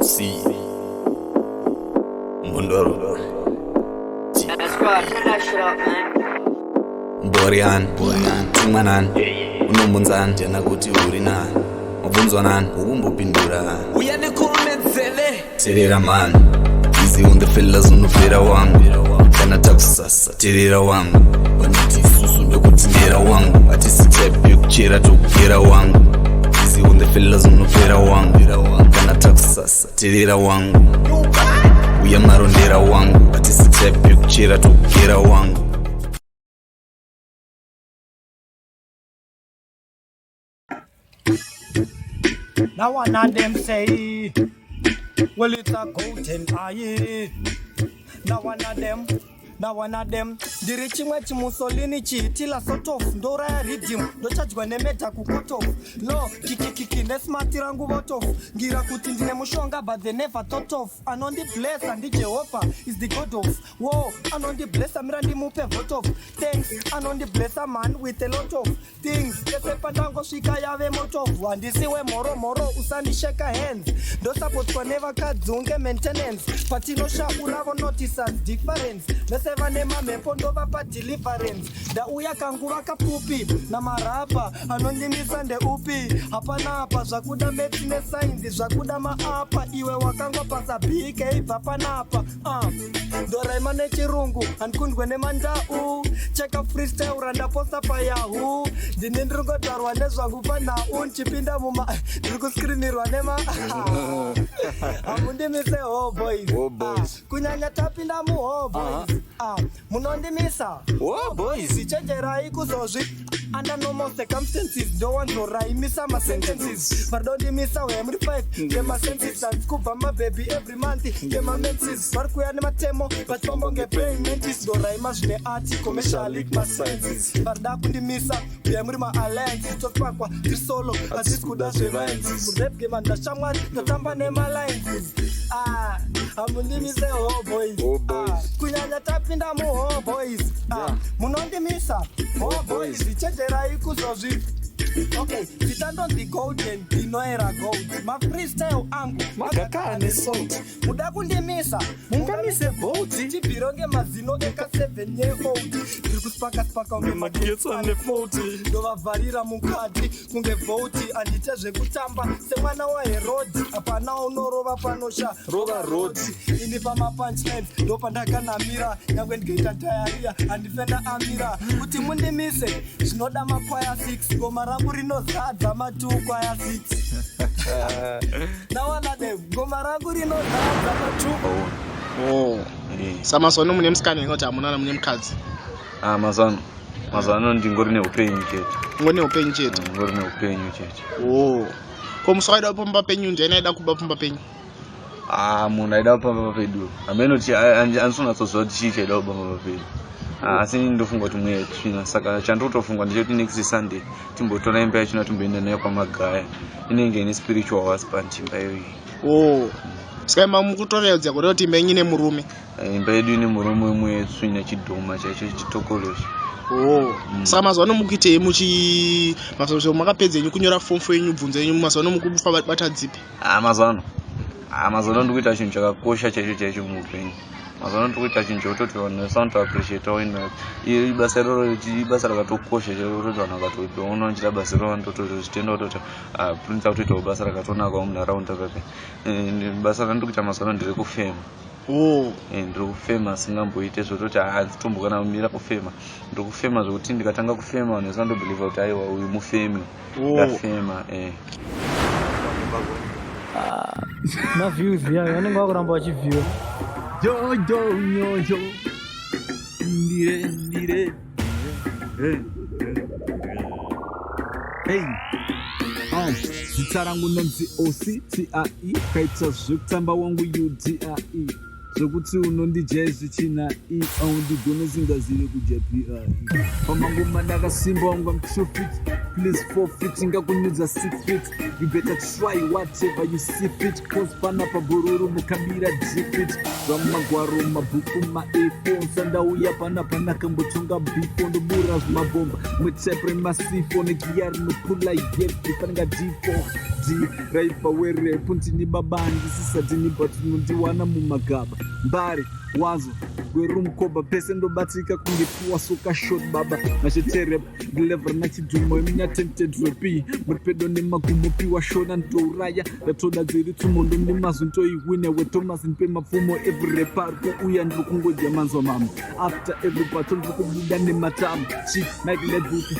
See Mundoro Dorian Manan Unombunzan Jana kuti uri nani Mabunzwa nani Ukumbopindura Uyanikhulumenzele Tirira man Easy on the fellas unopera wangu Kana takusasa tirira wangu Waniti isusu ndokutindira wangu Ati sitepi ukuchira tukukira wangu Easy on the fellas unopera wangu Kana takusasa tirira wangu Uyamarondera wangu Ati sitepi ukuchira tukukira wangu. Now one of them say, well it's a golden eye. Now one of them, dirichimwe chimusolini chiitila sort of ndora ya redeem ndochajwa nemeta kukot off no kiki nesmati rangu vot off ngira kuti ndine mushonga but they never thought of anondi bless and Jehovah is the god of whoa anondi bless amira ndimupe vot off thanks anondi bless a man with a lot of things kesepa ndango shika yave moto wandisiwe moro usandisheka hands ndo support kwa never kadzunge maintenance patinosha uravo notice as difference Meseva nema mepondo vapa deliverance Da uya kangu waka pupi Na marapa anondimisa nde upi Hapana hapa zwakuda metine sainzi Zwakuda maapa iwe wakangwa pasa BK Vapa napa Doraima ne chirungu Ankundwe ne mandau Cheka freestyle randa posta pa yahoo Dinindrungo tarwa ne zwangu pa na Chipinda muma Drugu screeni rwanema Amundimise oh boys Kunyanya tapinda mu oh boys Munondimisa Oh boys Sichenjera ikuzozvi Under normal circumstances Don't want to write misa my sentences But don't misa we am refight Get my senses and scuba my baby every month Get my menses Barkuya ni matemo But tombo nge praying mentis Don't write my june arti commercially my senses Barda kundi misa We am my alliance Totwakwa Trisolo Aziz kuda zvivances Murep game and shamwa Totamba nema lines Amundimise oh boys Kunyanya tapinda mu oh boys Munondimisa oh boys Zichenjera ikuzozvi Okay, zitando ndi golden, dinoera gold Ma freestyle angu, magakane salt Muda kundimisa, mungamise boat Chibironge mazino eka 7 year old Spaka unge magetsa ne 40 Dova varira mukati, kunge voti Anditezve kutamba, se mwana wa Herodi Apana unorova panosha, rova road Indi pama punchline, dopa ndaka namira Nyangwe ndgeita diarrhea, andifenda amira Kuti mundimise, zvinoda makwaya 6 Goma rangu rinozadza matu kwaya 6 Nawana de, goma rangu rinozadza matu Samazono mune musikana ingoti hamunana mune mukadzi mazano ndingori neupenyu chete ngone upenyu chete ngori neupenyu chete ko muswaida pamba penyu ndiye aida kuba pamba penyu munhu aida pamba pedu amenoti ansona tsozo chicha aida pamba pedu asi ndofunga kuti mwe tsvina saka chandotofunga ndechoti next Sunday timbotora imba yachina timboenda nayo kwamagaya inenge ine spiritual husband imba iyoyi Sikaima mukutoreudza kuti imba yenyu ine murume imba yedu ine murume umwe tsvina chidhoma chaicho chitokoloshi saka mazuva mukuitei mazuva makapedza yenyu kunyora form yenyu bvunzo yenyu mazuva mukufa bata dzipi mazuva ndikuita chinhu chakakosha chaicho muupenyu mazuva ndikuita chinhu chekutoti vanhu vasound to appreciate wina iri basa rakatokosha chekutoti vanhu vakatoona uchita basa ravo ndototi zvitenda kutoti prince akutoitawo basa rakatonakawo munharaunda pepe basa randikuita mazuva ndiri kufema ndiri kufema singamboite zvototi handitombo kana kumira kufema ndiri kufema zvokuti ndikatanga kufema vanhu vasandobhiliva kuti aiwa uyu mufemi ndafema Na views yayo vanenge vakuramba vachivhiwa Jojo Ndire Hey Zita rangu nonzi OCTIE Kaita zvekutamba wangu UDIE zvokuti unondijai zvichina aundigone singazire kujapi pamangoma ndakasimba wanga 2 feet please 4 feet ingakunyudza 6 feet you better try whatever you see fit cause pana pabororo mukabira defeat zvamagwaro mabhuku maephones andauya pana panakambotonga bifo ndobura zvimabomba mutype remasifo negiya rinopula yepi panenga d4 d raipa werepu ndini baba handisisatini but unondiwana mumagaba mbari wazo gwerumkoba pese ndobatika kungepiwa soka shot baba nacheterep ndilevra nachidhumo iminatempted repi muri pedo nemagumo piwa shona ndouraya ndatoda dziri tumondo nemazvo ntoihwine wethomas nipe mapfumo every repa ari kuuya ndiri kungodya manzwa mama after every battle ndiri kubuda nematamu chi nakilebuti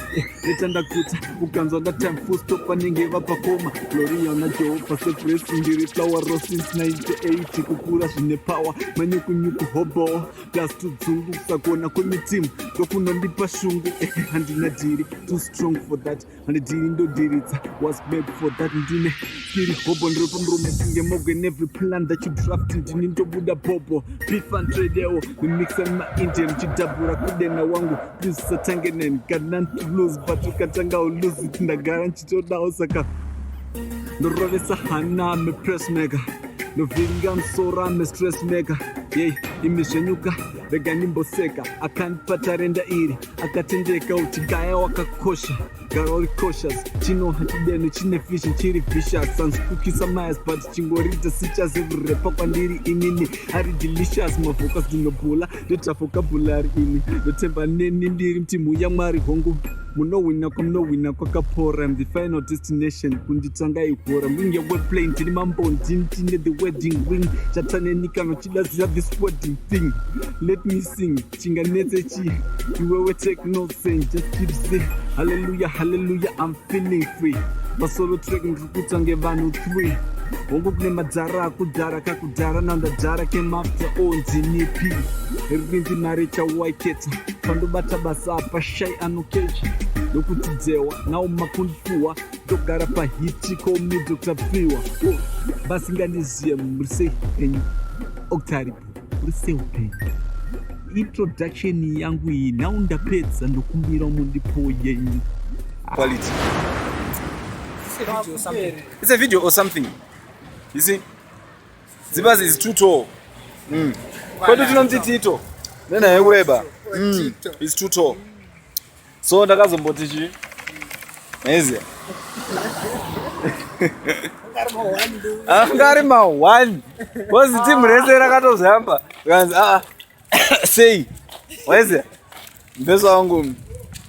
netandakuta ukanzwa ndatime full stop vanenge vapakoma gloria una jehovha sepresi ndiri flower ro since 98 kukura zvine power manyukunyuku hobo plus tudzungu kusakona kwemitimu ndokunondipa shungu handina dhiri too strong for that handidhiri ndodiritsa was made for that ndine tiri hobo ndiri pamurume kunge mogwe nevery plan that you draft ndini ndobuda bobo bifan tradewo mimixa nemaindia mchidhabhura kudena wangu please usatange neni kana ntilose but ukatanga uluzi tindagara nchitodawo saka ndorovesa hana mepressmaker novhiringa musoro amestress maker yei imi zvenyuka rega nimboseka akandipa renda iri akatendeka uti gaya wakakosha gara uri cautious chino hachideno chine vision chiri vicious sanzikukisa mayas but chingorita sichas everyrepa kwandiri inini ari delicious mavhokas ndinobhula ndoita vocabulary ini ndotemba neni ndiri mtimu yamwari hongu munowina kwakapora I'm the final destination kunditanga ihora mwinge weplane tini mambondi ntine the wedding ring chatanenika nochidazira this wedding thing let me sing chinganetse chi iwewe take no sense just keep saying hallelujah hallelujah I'm feeling free masolo track ndikutange vanhu 3 hongu kune madzara akudhara kakudhara nandadhara came after onzinipi rinzi mari chawaiketa pandobata basa apa shai anokecha nokuti dzewa nawo makundifuwa ndogara pahiti komi Dr. Piwa vasingandiziye muri sei upenyu Octaribu muri sei upenyu introduction yangu iyi nawo ndapedza ndokumbira mundipo yenyu quality. It's a video or something. You see? Zibazi is too tall. Kwa nini tunamti Tito? Nena yeweba. It's too tall. So ndakazomboti chi. Meze. Angari ma 1. Bozi team rese rakatozamba. Kanzi say. Meze. Mbezo wangu.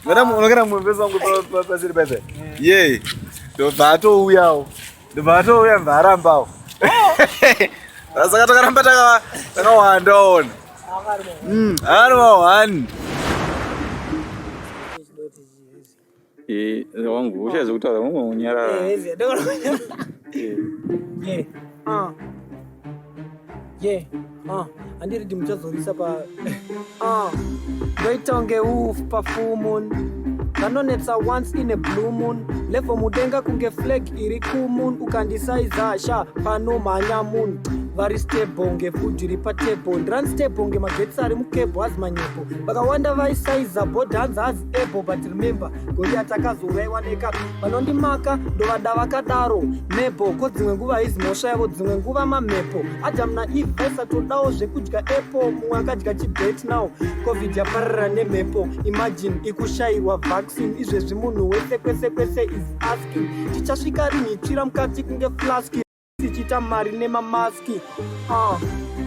Unokana mbezo wangu pasiri bebe. Yeah. Ndobato uyawo. Ndobato uya mvarambao. Saka takaramba takawanda ona. Ari ma 1. Wangu uchaze kutaura mungu unyarara. Andiri ndimuchazorisa pa ndoitonge uf pa full moon kanonetsa once in a blue moon levo mudenga kunge flag iri cool moon ukandisaizasha pano manya moon vari stable ngefudhi iri patable ndirani stable ngemagetsi ari mukebho hazi manyepo vakawanda vaisaiza board hanzi hazi able but remember goriati akazouraiwa neka vanondimaka ndovada vakadaro nebo ko dzimwe nguva izi mhosva yavo dzimwe nguva mamhepo adam naeve vaisatodawo zvekudya apple mumwe akadya chibet nawo covid yapararira nemhepo imagine ikushayirwa vaccine izvezvi munhu wese kwese kwese is asking tichasvika rini tsvira mukati kunge flaski tichita mari nemamaski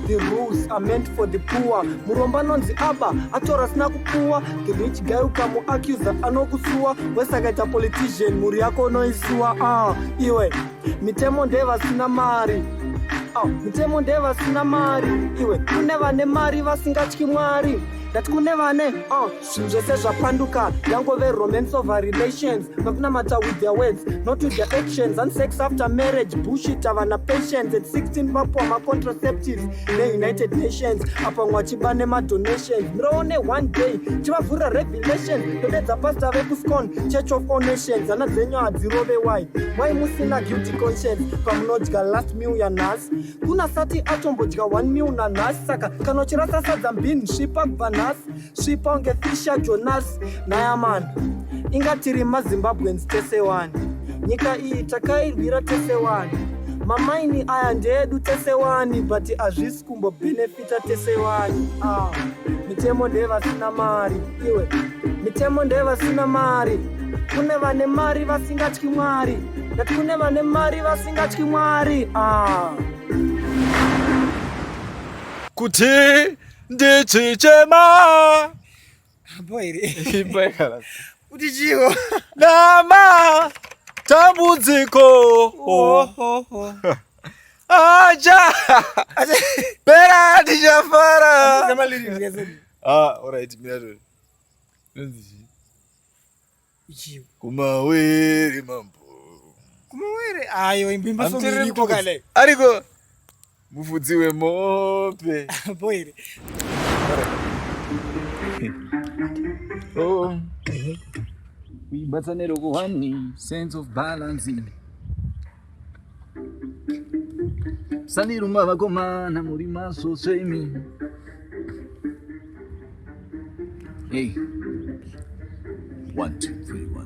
the rules are meant for the poor muromba nonzi aba atora asina kupuwa the rich guy ukamuaccusa anokusuwa wese akaita politician muri yako unoisiwa iwe mitemo ndevasina mari mitemo ndevasina mari iwe kune vane mari vasingatyi mwari ndati kune vane zvinhu zvese zvapanduka yangove romance over relations vakunamata with their words not with their actions and sex after marriage bullshit havana patience at 16 vapuwa macontraceptives neunited nations apa mwachiba nemadonations muraone one day chivavhura revelations ndodedza pasta vekuscon church of all nations hana dzenyu hadzirove wai mwai musina guilty conscience pamunodya last meal yanhasi kunasati atombodya 1 meal nanhasi saka kana uchirasa sadza mbini svipa kubva nhasi svipa unge fisha jonas nayamani ingatiri mazimbabwens tese wani nyika iyi takairwira tese wani mamaini aya ndeedu tese wani but hazvisi kumbobhenefita tese wani mitemo ndevasina mari iwe mitemo ndevasina mari kune vane mari vasingatyi mwari ngati kune vane mari vasingatyi mwari kuti ndichichema boire kuti chiwo nama tambudziko acha pera ndichafara alright miratori nonzi chiwo kumawere mambo kumawere ayo imbimba somiriko kale ariko mufudzi wemope boire kuibatsaniro kuhani sense of balancing saniruma vakomana muri masosvemi hey 1 2 3 1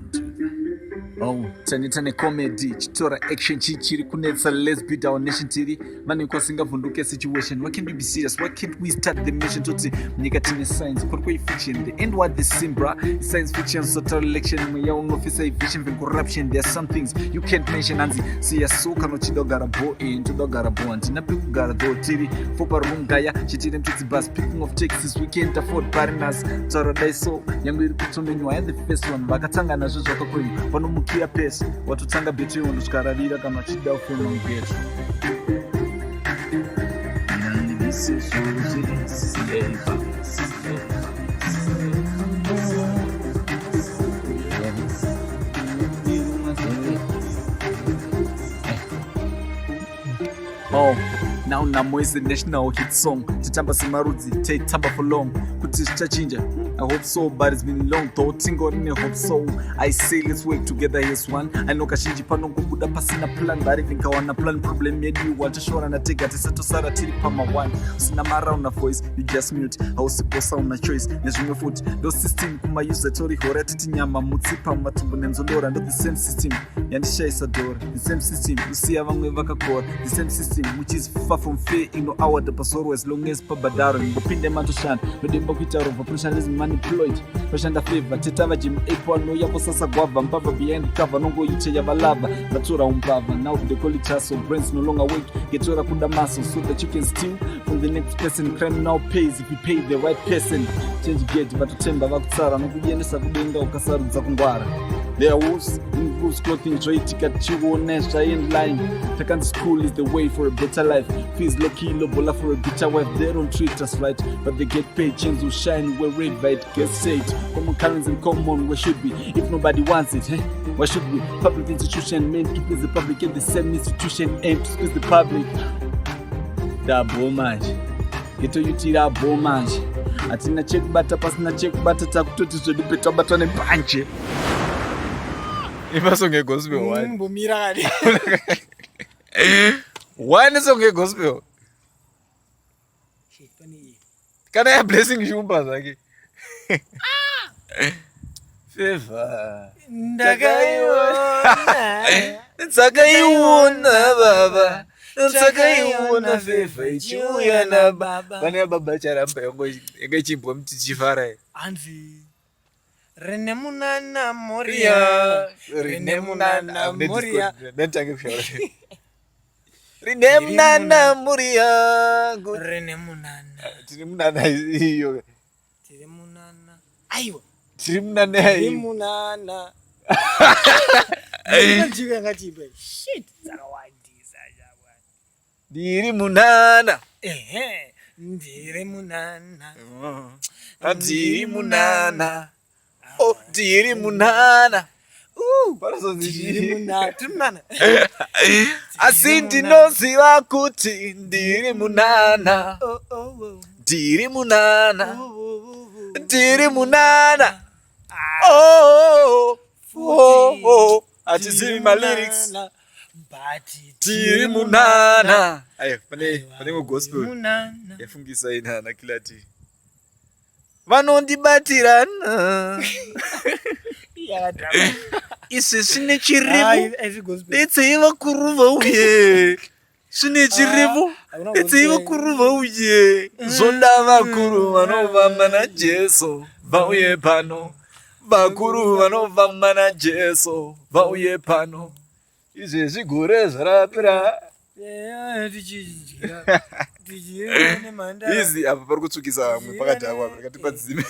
2 tane comedy chitora action chichiri kunetsa let's beat our nation tiri mane kwasingavhunduke situation why can't we be serious why can't we start the mission toti nyika tine science kuri fiction the end what the simbra science fiction total election mwe ya officer vision and corruption there are some things you can't mention anzi siya soka no chidogara bo chidogara bo antina pikugara do tiri fopa rungaya chitire mtutsi bus picking of taxis we can't afford partners paradise yangu iri kutomenywa the first one vakatanga nazvo zvakakwenya vanomukira pesa watotanga beti wandoskararira kana chida ufema mgeto now Namo is the national hit song titamba semarudzi taitamba for long kuti zvichachinja I hope so but it's been long though tingo rine hope so I say let's work together as one I know kazhinji panongobuda pasina plan but even kawana plan problem yedu watashora na tega tisatosara tiri pama one usina mara una voice you just mute hausiposa una choice nezvimwe futi ndo system kuma user tori hora titi nyama mutsipa matumbu nenzondora ndo the same system yandishaisa dora the same system usiya vamwe vakakora the same system which is far from fair ino award pasoro as long as pabadaro ngopinde matoshana nodemba kuita overprofessionalism unemployed vashanda favor tetava jim epo anoya posasa gwava mpava behind cover nongoite yavalava ndatora umbava now they call it hustle brains no longer work getora kuda muscle so that you can steal from the next person crime now pays if you pay the right person change gate vatotemba vakutsara nokudiendesa kudenga ukasarudza kungwara there was in wolves clothing zvoitika tichiona zvaendline takanzi school is the way for a better life fees low-key lobola for a bitter wife they don't treat us right but they get paid chains will shine where red right gets saved common currency and common where should we if nobody wants it why should we public institution meant to please the public and the same institution aim to squeeze the public dabo manje getoyutira abo manje atina chekubata pasina chekubata takutoti zvodipe tabatwa nebanje ima song yegospel one mbomira kadi one song yegospel kana ya blessing shumba zake favor ndakaiona baba ndakaiona favor ichiuya na baba kana baba charamba yango chimbwa mtichifara anzi Rene munana moria Rene munana moria nentange kushauri Rene munana moria Rene munana tiri munana iyo tiri munana aiwa tiri munana tiri munana Njika ngatibe shit zakawandisa jabwa diri munana ndiri munana ndiri munana oh ndiri munana ndiri munana asi ndinoziva kuti ndiri munana ndiri munana ndiri munana atizivi malyrics tiri munana ayo pane gospel yafungisa inana kilati vanondibatirana isi svine chirivo detsei vakuru vauye svine chirivo detsei vakuru vauye zvoda vakuru vanovamba najesu vauye pano vakuru vanovamba najesu vauye pano izvezvi gore zvarapira izi apa pari kutsukisa vamwe pakati avo pakati padzime